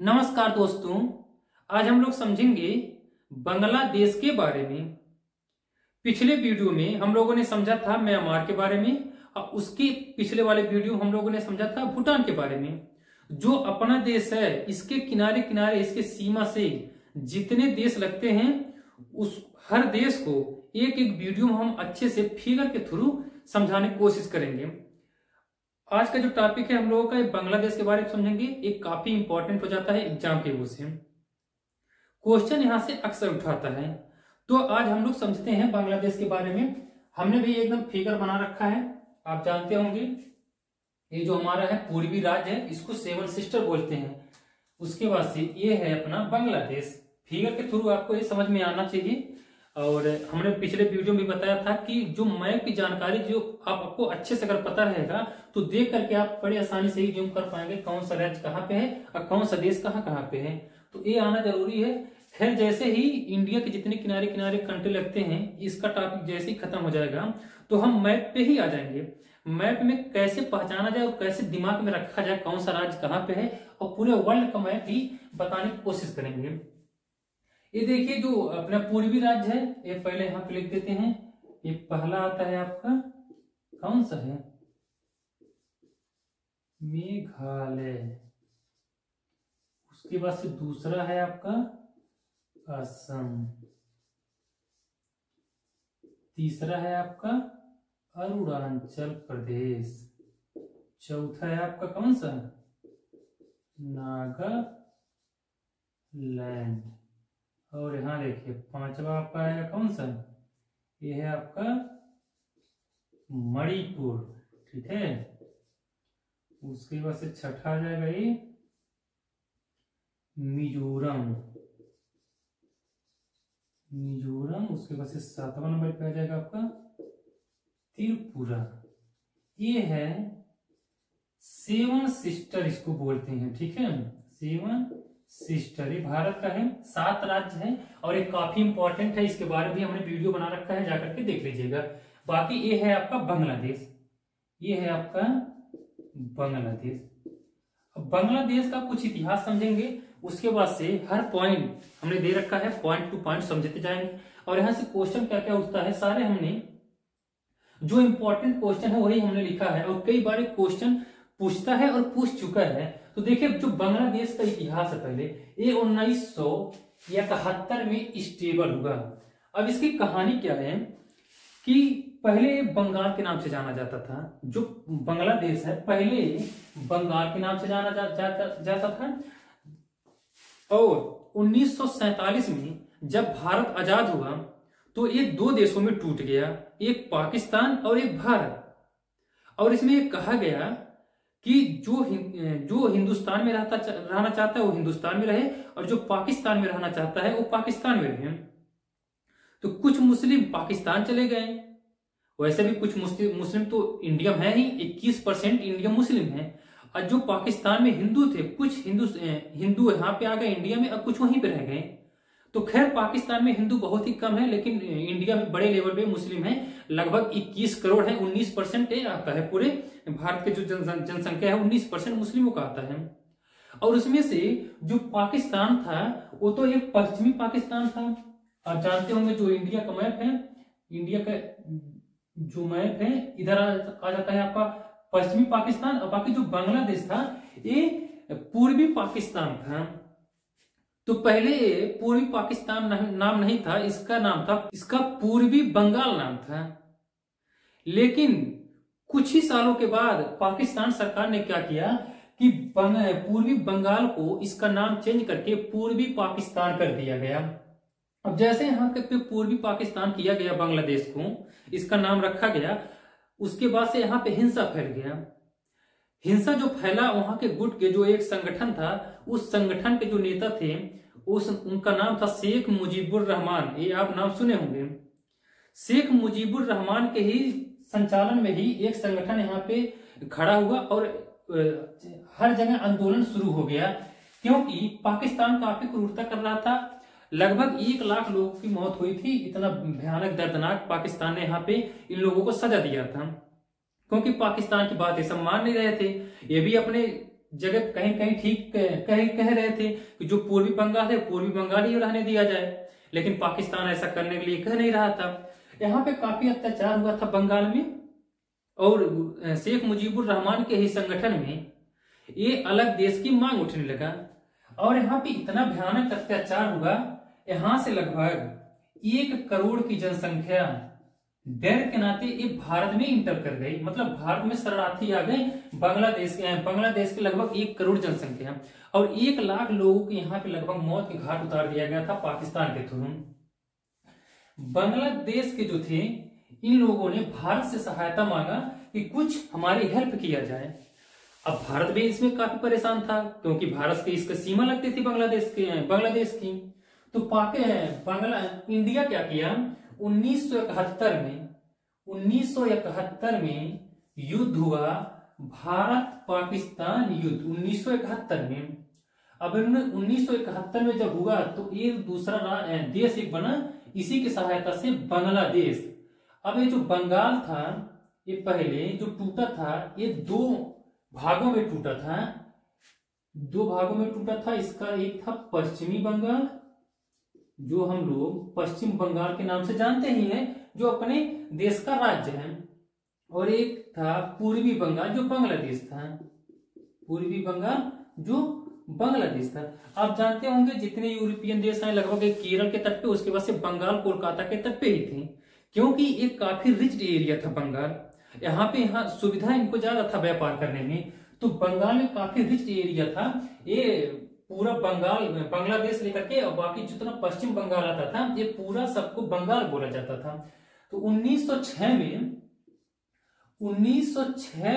नमस्कार दोस्तों, आज हम लोग समझेंगे बांग्लादेश के बारे में। पिछले वीडियो में हम लोगों ने समझा था म्यांमार के बारे में और उसके पिछले वाले वीडियो हम लोगों ने समझा था भूटान के बारे में। जो अपना देश है इसके किनारे किनारे इसके सीमा से जितने देश लगते हैं उस हर देश को एक एक वीडियो में हम अच्छे से फिगर के थ्रू समझाने की कोशिश करेंगे। आज का जो टॉपिक है हम लोगों का बांग्लादेश के बारे में समझेंगे। एक काफी इंपॉर्टेंट हो जाता है एग्जाम के वो से क्वेश्चन यहां से अक्सर उठाता है। तो आज हम लोग समझते हैं बांग्लादेश के बारे में। हमने भी एकदम फिगर बना रखा है, आप जानते होंगे। ये जो हमारा है पूर्वी राज्य है, इसको 7 सिस्टर बोलते हैं। उसके बाद से ये है अपना बांग्लादेश। फिगर के थ्रू आपको ये समझ में आना चाहिए। और हमने पिछले वीडियो में बताया था कि जो मैप की जानकारी जो आपको अच्छे से अगर पता रहेगा तो देख करके आप बड़ी आसानी से ही जूम कर पाएंगे कौन सा राज्य कहाँ पे है और कौन सा देश कहाँ कहाँ पे है। तो ये आना जरूरी है। खैर, जैसे ही इंडिया के जितने किनारे किनारे कंट्री लगते हैं इसका टॉपिक जैसे ही खत्म हो जाएगा तो हम मैप पे ही आ जाएंगे। मैप में कैसे पहचाना जाए और कैसे दिमाग में रखा जाए कौन सा राज्य कहाँ पे है और पूरे वर्ल्ड का मैप ही बताने की कोशिश करेंगे। ये देखिए जो अपना पूर्वी राज्य है ये पहले यहाँ पे लिख देते हैं। ये पहला आता है आपका कौन सा है? मेघालय। उसके बाद से दूसरा है आपका असम। तीसरा है आपका अरुणाचल प्रदेश। चौथा है आपका कौन सा? नागालैंड। और यहां देखिए पांचवा आपका आएगा कौन सा? ये है आपका मणिपुर। ठीक है। उसके बाद से छठा आ जाएगा ये मिजोरम। उसके बाद से 7वां नंबर पे आ जाएगा आपका त्रिपुरा। ये है 7 सिस्टर इसको बोलते हैं। ठीक है, 7 सिस्टर। ये भारत का है, 7 राज्य है और ये काफी इंपॉर्टेंट है। इसके बारे में भी हमने वीडियो बना रखा है, जाकर के देख लीजिएगा। बाकी ये है आपका बांग्लादेश। ये है आपका बांग्लादेश। अब बांग्लादेश का कुछ इतिहास समझेंगे। उसके बाद से हर पॉइंट हमने दे रखा है, पॉइंट टू पॉइंट समझते जाएंगे। और यहां से क्वेश्चन क्या क्या उठता है सारे हमने जो इंपॉर्टेंट क्वेश्चन है वही हमने लिखा है। और कई बार क्वेश्चन पूछता है और पूछ चुका है। तो देखिए जो बांग्लादेश का इतिहास है पहले ये 1971 में स्टेबल हुआ। अब इसकी कहानी क्या है कि पहले बंगाल के नाम से जाना जाता था। जो बांग्लादेश है पहले बंगाल के नाम से जाना जाता था। और 1947 में जब भारत आजाद हुआ तो ये 2 देशों में टूट गया, एक पाकिस्तान और एक भारत। और इसमें ये कहा गया कि जो हिंदुस्तान में रहना चाहता है वो हिंदुस्तान में रहे और जो पाकिस्तान में रहना चाहता है वो पाकिस्तान में रहे। तो कुछ मुस्लिम पाकिस्तान चले गए। वैसे भी कुछ मुस्लिम तो इंडिया है ही, 21% इंडिया मुस्लिम है। और जो पाकिस्तान में हिंदू थे, कुछ हिंदू यहाँ पे आ गए इंडिया में और कुछ वहीं पे रह गए। तो खैर पाकिस्तान में हिंदू बहुत ही कम है, लेकिन इंडिया में बड़े लेवल पे मुस्लिम है। लगभग 21 करोड़ है, 19% आता है। पूरे भारत के जो जनसंख्या है 19% मुस्लिमों का आता है। और उसमें से जो पाकिस्तान था वो तो एक पश्चिमी पाकिस्तान था। आप जानते होंगे जो इंडिया का मैप है, इंडिया का जो मैप है इधर आ जाता है आपका पश्चिमी पाकिस्तान। और बाकी जो बांग्लादेश था ये पूर्वी पाकिस्तान था। तो पहले पूर्वी पाकिस्तान नाम नहीं था, इसका पूर्वी बंगाल नाम था। लेकिन कुछ ही सालों के बाद पाकिस्तान सरकार ने क्या किया कि पूर्वी बंगाल को इसका नाम चेंज करके पूर्वी पाकिस्तान कर दिया गया। अब जैसे यहाँ पे पूर्वी पाकिस्तान किया गया बांग्लादेश को, इसका नाम रखा गया, उसके बाद से यहाँ पे हिंसा फैल गया। हिंसा जो फैला वहां के गुट के जो एक संगठन था, उस संगठन के जो नेता थे उनका नाम था शेख मुजीबुर रहमान। ये आप नाम सुने होंगे। शेख मुजीबुर रहमान के ही संचालन में ही एक संगठन यहाँ पे खड़ा हुआ और हर जगह आंदोलन शुरू हो गया, क्योंकि पाकिस्तान काफी क्रूरता कर रहा था। लगभग 1 लाख लोगों की मौत हुई थी। इतना भयानक दर्दनाक पाकिस्तान ने यहाँ पे इन लोगों को सजा दिया था, क्योंकि पाकिस्तान की बातें सब मान नहीं रहे थे। ये भी अपने जगह कहीं कहीं ठीक कह रहे थे कि जो पूर्वी बंगाल है पूर्वी बंगाल ही रहने दिया जाए, लेकिन पाकिस्तान ऐसा करने के लिए कह नहीं रहा था। यहाँ पे काफी अत्याचार हुआ था बंगाल में, और शेख मुजीबुर रहमान के ही संगठन में ये अलग देश की मांग उठने लगा। और यहाँ पे इतना भयानक अत्याचार हुआ, यहाँ से लगभग 1 करोड़ की जनसंख्या डर के नाते ये भारत में इंटर कर गई, मतलब भारत में शरणार्थी आ गए। बांग्लादेश के लगभग 1 करोड़ जनसंख्या और 1 लाख लोगों को यहाँ पे लगभग मौत के घाट उतार दिया गया था पाकिस्तान के थ्रू। बांग्लादेश के जो थे इन लोगों ने भारत से सहायता मांगा कि कुछ हमारी हेल्प किया जाए। अब भारत भी इसमें काफी परेशान था, क्योंकि भारत की इसका सीमा लगती थी बांग्लादेश की। तो इंडिया क्या किया, 1971 में युद्ध हुआ, भारत पाकिस्तान युद्ध 1971 में। अब 1971 में जब हुआ तो एक दूसरा देश एक बना, इसी की सहायता से बांग्लादेश। अब ये जो बंगाल था ये पहले जो टूटा था ये 2 भागों में टूटा था। 2 भागों में टूटा था। इसका एक था पश्चिमी बंगाल, जो हम लोग पश्चिम बंगाल के नाम से जानते ही हैं, जो अपने देश का राज्य है, और एक था पूर्वी बंगाल जो बांग्लादेश था। पूर्वी बंगाल जो बांग्लादेश था। आप जानते होंगे जितने यूरोपियन देश हैं लगभग एक केरल के तट पे, उसके बाद से बंगाल कोलकाता के तट पे ही थे, क्योंकि एक काफी रिच एरिया था बंगाल। यहाँ सुविधा इनको ज्यादा था व्यापार करने में, तो बंगाल में काफी रिच एरिया था। ये पूरा बांग्लादेश लेकर के और बाकी जितना पश्चिम बंगाल आता था ये पूरा सबको बंगाल बोला जाता था। तो 1906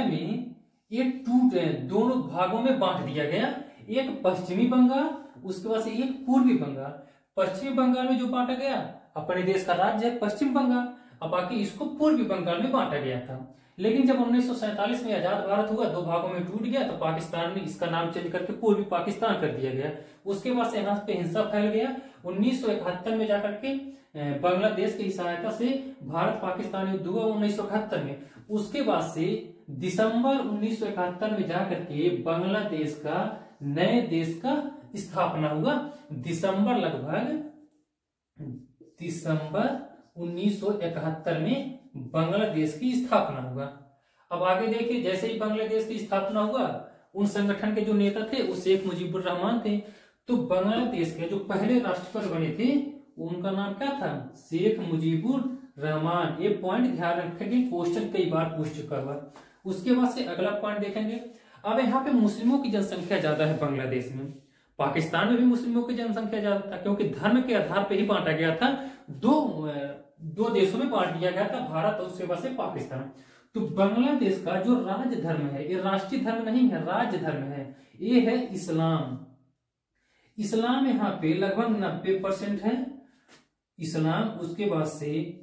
में ये दोनों भागों में बांट दिया गया, एक पश्चिमी बंगाल उसके बाद से एक पूर्वी बंगाल। पश्चिमी बंगाल में जो बांटा गया अपने देश का राज्य है पश्चिम बंगाल, और बाकी इसको पूर्वी बंगाल में बांटा गया था। लेकिन जब 1947 में आजाद भारत हुआ 2 भागों में टूट गया, तो पाकिस्तान ने इसका नाम चेंज करके पूर्वी पाकिस्तान कर दिया गया। उसके बाद से यहाँ पे हिंसा फैल गया। 1971 में जाकर के बांग्लादेश की सहायता से भारत पाकिस्तान युद्ध हुआ 1971 में। उसके बाद से दिसंबर 1971 में जाकर के बांग्लादेश का नए देश का स्थापना हुआ। दिसंबर 1971 में बांग्लादेश की स्थापना हुआ। अब आगे देखिए, जैसे ही बांग्लादेश की स्थापना हुआ उन संगठन के जो नेता थे वो शेख मुजीबुर रहमान थे। तो बांग्लादेश के जो पहले राष्ट्रपति बने थे उनका नाम क्या था, शेख मुजीबुर रहमान। ये पॉइंट ध्यान रखेंगे, क्वेश्चन कई बार पूछ चुका हुआ। उसके बाद से अगला पॉइंट देखेंगे। अब यहाँ पे मुस्लिमों की जनसंख्या ज्यादा है बांग्लादेश में। पाकिस्तान में भी मुस्लिमों की जनसंख्या ज्यादा था, क्योंकि धर्म के आधार पर ही बांटा गया था। दो देशों में बांट दिया गया था, भारत और उसके बाद से पाकिस्तान। तो बांग्लादेश का जो राज्य धर्म है, ये राष्ट्रीय धर्म नहीं है, राज्य धर्म है, ये है इस्लाम। इस्लाम यहाँ पे लगभग 90% है इस्लाम। उसके बाद से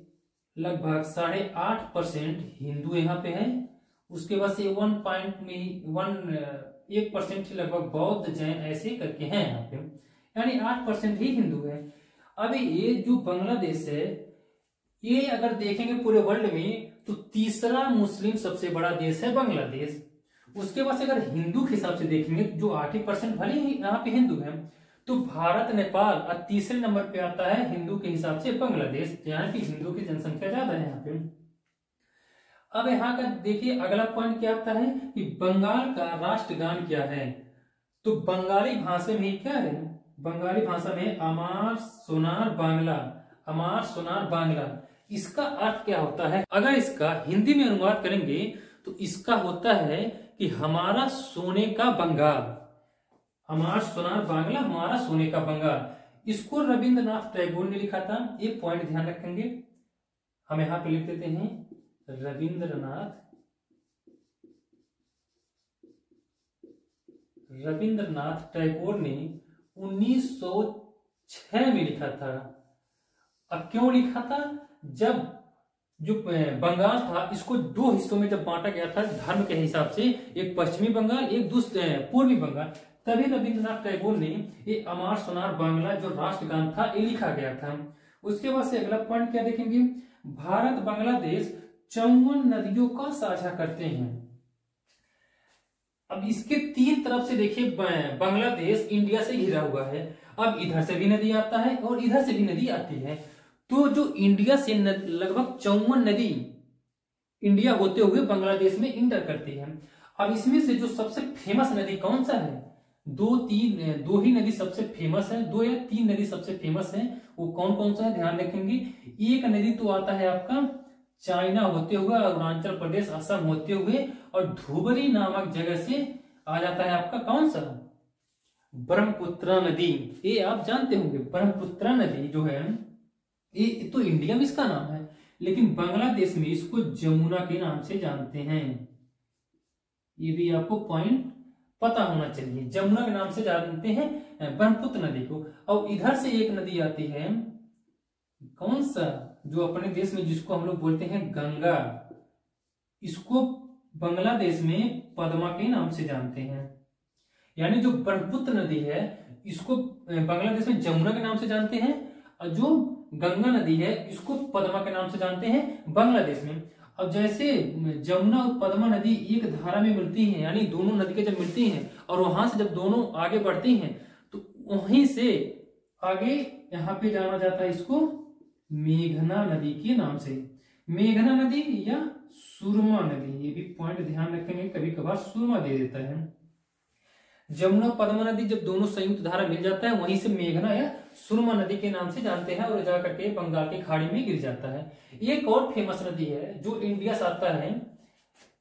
लगभग 8.5% हिंदू यहाँ पे है। उसके बाद से 1% लगभग बौद्ध जैन ऐसे करके हैं यहाँ पे, यानी 8% ही हिंदू है। अभी ये जो बांग्लादेश है ये अगर देखेंगे पूरे वर्ल्ड में तो तीसरा मुस्लिम सबसे बड़ा देश है बांग्लादेश। उसके बाद से अगर हिंदू के हिसाब से देखेंगे जो 8% भले ही यहाँ पे हिंदू है, तो भारत नेपाल और तीसरे नंबर पे आता है हिंदू के हिसाब से बांग्लादेश, यहाँ पे हिंदू की जनसंख्या ज्यादा है यहाँ पे। अब यहाँ का देखिए अगला पॉइंट क्या आता है कि बंगाल का राष्ट्रगान क्या है। तो बंगाली भाषा में क्या है, बंगाली भाषा में अमार सोनार बांग्ला, अमार सोनार बांग्ला। इसका अर्थ क्या होता है, अगर इसका हिंदी में अनुवाद करेंगे तो इसका होता है कि हमारा सोने का बंगाल। हमारा सोनार बांग्ला, हमारा सोने का बंगाल। इसको रविंद्रनाथ टैगोर ने लिखा था, ये पॉइंट ध्यान रखेंगे। हम यहाँ पे लिख देते हैं रविंद्रनाथ टैगोर ने 1906 में लिखा था। अब क्यों लिखा था, जब जो बंगाल था इसको 2 हिस्सों में जब बांटा गया था धर्म के हिसाब से, एक पश्चिमी बंगाल एक पूर्वी बंगाल, तभी रविंद्रनाथ टैगोर ने ये अमार सोनार बांग्ला जो राष्ट्रगान था ये लिखा गया था। उसके बाद से अगला पॉइंट क्या देखेंगे, भारत बांग्लादेश 54 नदियों का साझा करते हैं। अब इसके तीन तरफ से देखिए बांग्लादेश इंडिया से घिरा हुआ है। अब इधर से भी नदी आता है और इधर से भी नदी आती है। तो जो इंडिया से लगभग 54 नदी इंडिया होते हुए बांग्लादेश में इंटर करती है। अब इसमें से जो सबसे फेमस नदी कौन सा है, दो ही नदी सबसे फेमस है, 2 या 3 नदी सबसे फेमस है। वो कौन कौन सा है ध्यान रखेंगे। एक नदी तो आता है आपका चाइना होते हुए, अरुणाचल प्रदेश, असम होते हुए, और धुबरी नामक जगह से आ जाता है आपका कौन सा, ब्रह्मपुत्र नदी। ये आप जानते होंगे ब्रह्मपुत्र नदी जो है ये तो इंडिया में इसका नाम है, लेकिन बांग्लादेश में इसको जमुना के नाम से जानते हैं। ये भी आपको पॉइंट पता होना चाहिए, जमुना के नाम से जानते हैं ब्रह्मपुत्र नदी को। और इधर से एक नदी आती है कौन सा, जो अपने देश में जिसको हम लोग बोलते हैं गंगा, इसको बांग्लादेश में पद्मा के नाम से जानते हैं। यानी जो ब्रह्मपुत्र नदी है इसको बांग्लादेश में जमुना के नाम से जानते हैं, और जो गंगा नदी है इसको पद्मा के नाम से जानते हैं बांग्लादेश में। अब जैसे जमुना और पद्मा नदी एक धारा में मिलती हैं, यानी दोनों नदी के जब मिलती हैं और वहां से जब दोनों आगे बढ़ती हैं तो वहीं से आगे यहाँ पे जाना जाता है इसको मेघना नदी के नाम से। मेघना नदी या सुरमा नदी, ये भी पॉइंट ध्यान रखेंगे, कभी कभार सुरमा दे देता है। जमुना पद्मा नदी जब दोनों संयुक्त धारा मिल जाता है वहीं से मेघना या सुरमा नदी के नाम से जानते हैं, और जाकर के बंगाल की खाड़ी में गिर जाता है। एक और फेमस नदी है जो इंडिया से आता है,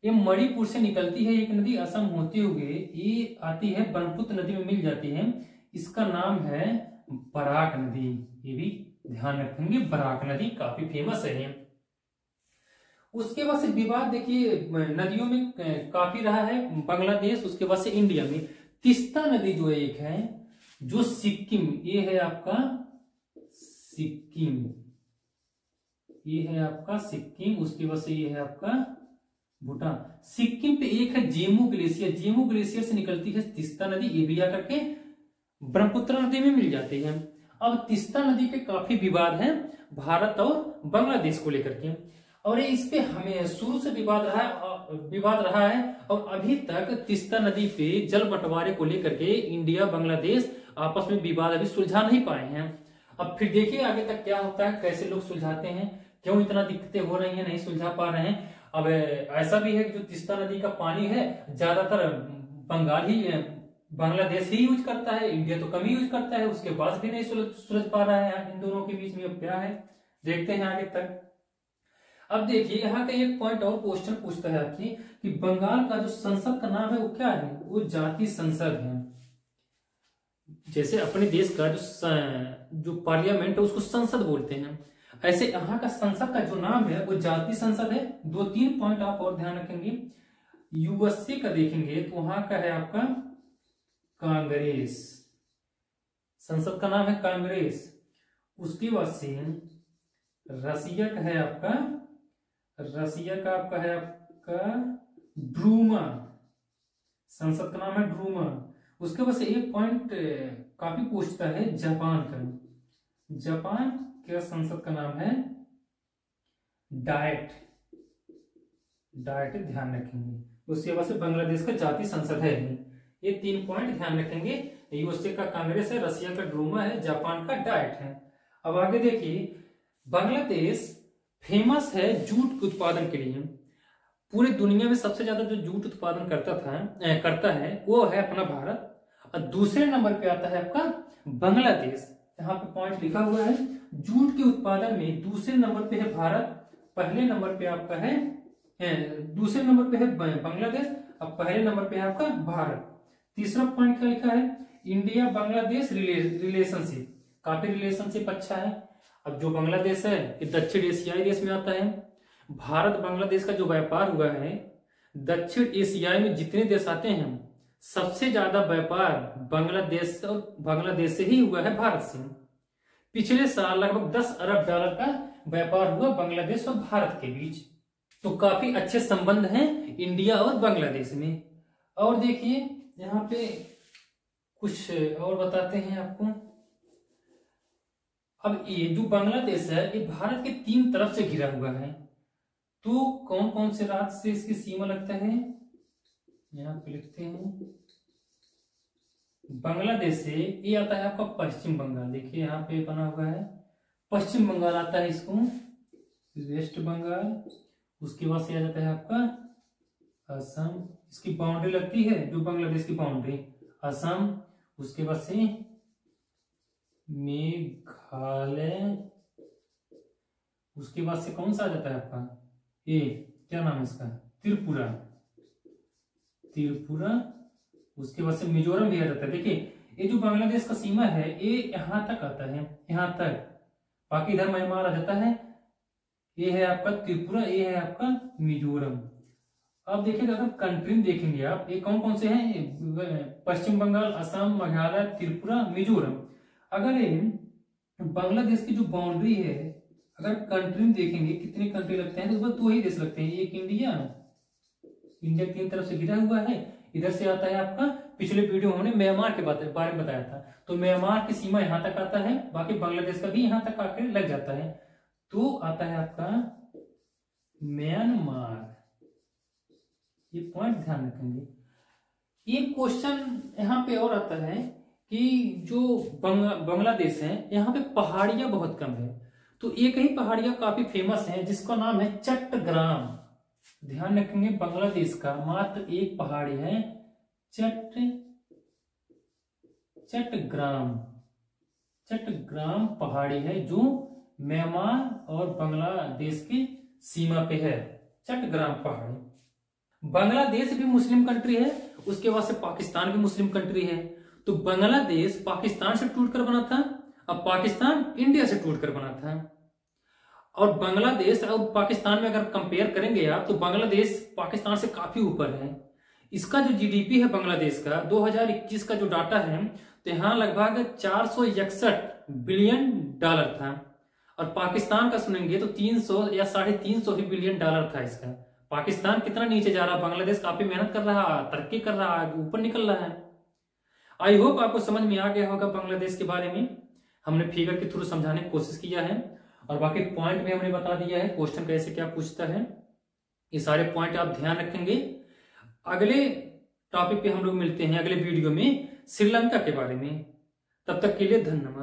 ये मणिपुर से निकलती है एक नदी, असम होते हुए ये आती है ब्रह्मपुत्र नदी में मिल जाती है। इसका नाम है बराक नदी, ये भी ध्यान रखेंगे, बराक नदी काफी फेमस है। उसके बाद से विवाद देखिए नदियों में काफी रहा है बांग्लादेश, उसके बाद से इंडिया में तीस्ता नदी जो एक है, जो सिक्किम, ये है आपका सिक्किम, ये है आपका सिक्किम, उसके बाद से ये है आपका भूटान। सिक्किम पे एक है जेमू ग्लेशियर, जेमू ग्लेशियर से निकलती है तीस्ता नदी, ये भी आकर के ब्रह्मपुत्र नदी में मिल जाती है। अब तीस्ता नदी पे काफी विवाद है भारत और बांग्लादेश को लेकर के, और ये इस पे हमें शुरू से विवाद रहा है और अभी तक तीस्ता नदी पे जल बंटवारे को लेकर के इंडिया बांग्लादेश आपस में विवाद अभी सुलझा नहीं पाए हैं। अब फिर देखिए आगे तक क्या होता है, कैसे लोग सुलझाते हैं, क्यों इतना दिक्कतें हो रही हैं, नहीं सुलझा पा रहे हैं। अब ऐसा भी है कि जो तीस्ता नदी का पानी है ज्यादातर बांग्लादेश ही यूज करता है, इंडिया तो कम ही यूज करता है, उसके बाद भी नहीं सुलझ पा रहा है इन दोनों के बीच में। अब क्या है देखते हैं आगे तक। अब देखिए यहाँ का एक पॉइंट और क्वेश्चन पूछता है आपकी कि बंगाल का जो संसद का नाम है वो क्या है, वो जाति संसद है। जैसे अपने देश का जो पार्लियामेंट है उसको संसद बोलते हैं, ऐसे यहाँ का संसद का जो नाम है वो जाति संसद है। 2-3 पॉइंट आप और ध्यान रखेंगे। यूएसए का देखेंगे तो वहां का है आपका कांग्रेस, संसद का नाम है कांग्रेस। उसके बाद से रसिया का है आपका ड्रूमा, संसद का नाम है ड्रूमा। उसके बाद से एक पॉइंट काफी पूछता है जापान का, जापान के संसद का नाम है डाइट, ध्यान रखेंगे। उसके बाद से बांग्लादेश का जाति संसद है। ये 3 पॉइंट ध्यान रखेंगे। यूएसए का कांग्रेस है, रसिया का ड्रूमा है, जापान का डाइट है। अब आगे देखिए बांग्लादेश फेमस है जूट के उत्पादन के लिए। पूरी दुनिया में सबसे ज्यादा जो जूट उत्पादन करता है वो है अपना भारत, और दूसरे नंबर पे आता है आपका बांग्लादेश। यहाँ पे पॉइंट लिखा हुआ है, जूट के उत्पादन में दूसरे नंबर पे है भारत, पहले नंबर पे आपका है दूसरे नंबर पे है बांग्लादेश, और पहले नंबर पे है आपका भारत। तीसरा पॉइंट क्या लिखा है, इंडिया बांग्लादेश रिलेशनशिप, काफी रिलेशनशिप अच्छा है। अब जो बांग्लादेश है ये दक्षिण एशियाई देश में आता है। भारत बांग्लादेश का जो व्यापार हुआ है, दक्षिण एशियाई में जितने देश आते हैं सबसे ज्यादा व्यापार बांग्लादेश से ही हुआ है भारत से। पिछले साल लगभग 10 अरब डॉलर का व्यापार हुआ बांग्लादेश और भारत के बीच। तो काफी अच्छे संबंध हैं इंडिया और बांग्लादेश में। और देखिए यहाँ पे कुछ और बताते हैं आपको। अब ये जो बांग्लादेश है ये भारत के 3 तरफ से घिरा हुआ है। तो कौन कौन से राज्य से इसकी सीमा लगता है, यहाँ पे लिखते हैं बांग्लादेश से, ये आता है आपका पश्चिम बंगाल। देखिए यहाँ पे बना हुआ है पश्चिम बंगाल आता है, इसको वेस्ट बंगाल। उसके बाद से आ जाता है आपका असम, इसकी बाउंड्री लगती है जो बांग्लादेश की बाउंड्री, असम। उसके बाद से मेघालय। उसके बाद से कौन सा आ जाता है आपका, ये क्या नाम है इसका, त्रिपुरा, त्रिपुरा। उसके बाद से मिजोरम भी आ जाता है। देखिए ये जो बांग्लादेश का सीमा है ये यहां तक आता है, यहां तक। बाकी इधर म्यांमार आ जाता है। ये है आपका त्रिपुरा, ये है आपका मिजोरम। अब देखिए अगर कंट्री देखेंगे आप, ये कौन कौन से हैं, पश्चिम बंगाल, असम, मेघालय, त्रिपुरा, मिजोरम। अगर ये बांग्लादेश की जो बाउंड्री है, अगर कंट्री देखेंगे कितने कंट्री लगते हैं, तो उसमें 2 ही देश लगते हैं। एक इंडिया, इंडिया 3 तरफ से घिरा हुआ है। इधर से आता है आपका, पिछले वीडियो हमने म्यांमार के बारे में बताया था, तो म्यांमार की सीमा यहां तक आता है, बाकी बांग्लादेश का भी यहां तक आकर लग जाता है, तो आता है आपका म्यांमार। ये पॉइंट ध्यान रखेंगे। एक क्वेश्चन यहाँ पे और आता है कि जो बांग्लादेश है यहाँ पे पहाड़ियां बहुत कम है, तो एक ही पहाड़ियां काफी फेमस है जिसका नाम है चट्टग्राम। ध्यान रखेंगे बांग्लादेश का मात्र एक पहाड़ी है चट्टग्राम। चट्टग्राम पहाड़ी है जो म्यांमार और बांग्लादेश की सीमा पे है, चट्टग्राम पहाड़ी। बांग्लादेश भी मुस्लिम कंट्री है, उसके बाद से पाकिस्तान भी मुस्लिम कंट्री है। तो बांग्लादेश पाकिस्तान से टूटकर बना था, अब पाकिस्तान इंडिया से टूटकर बना था। और बांग्लादेश और पाकिस्तान में अगर कंपेयर करेंगे आप, तो बांग्लादेश पाकिस्तान से काफी ऊपर है। इसका जो जीडीपी है बांग्लादेश का 2021 का जो डाटा है, तो यहाँ लगभग 461 बिलियन डॉलर था। और पाकिस्तान का सुनेंगे तो 300 या 350 ही बिलियन डॉलर था इसका। पाकिस्तान कितना नीचे जा रहा है, बांग्लादेश काफी मेहनत कर रहा है, तरक्की कर रहा है, ऊपर निकल रहा है। आई होप आपको समझ में आ गया होगा बांग्लादेश के बारे में। हमने फिगर के थ्रू समझाने की कोशिश किया है, और बाकी पॉइंट में हमने बता दिया है क्वेश्चन कैसे क्या पूछता है। ये सारे पॉइंट आप ध्यान रखेंगे। अगले टॉपिक पे हम लोग मिलते हैं अगले वीडियो में श्रीलंका के बारे में। तब तक के लिए धन्यवाद।